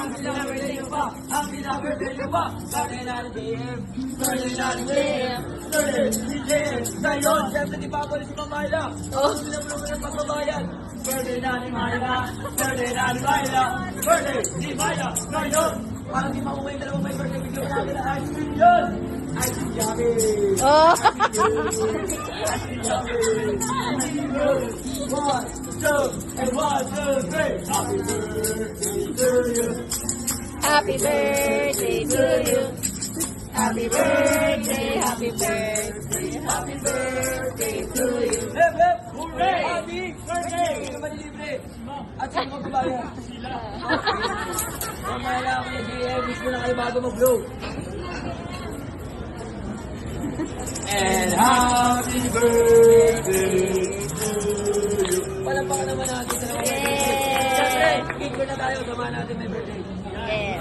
birthday nyo pa. Happy na birthday nyo pa. Birthday na ni JM. Birthday na ni JM. Birthday ni JM. Ngayon, siyempre di pa ako si Mamayla. Oh. Hindi na mo ng pagbabayan. Birthday na ni Mayla. Birthday na ni Mayla. Birthday ni Mayla. Ngayon, parang di makuha yung dalawang may birthday. Bigyan mo natin ang ice cream yun. Ice cream yummy. Oh. One, two, and 1, 2, 3. Happy birthday to you. Happy birthday to you. Happy birthday, happy birthday, happy birthday to you. Hep, hep, hooray! Happy birthday! Hindi naman libre. At sino magbabayan? Sila. Mamaya lang ako na GM. Wish mo na kayo bago mag-blow. And happy birthday to you. Palampakan naman natin sa naman. Yay! Siyempre, cake na tayo. Samahan natin may birthday. Yes.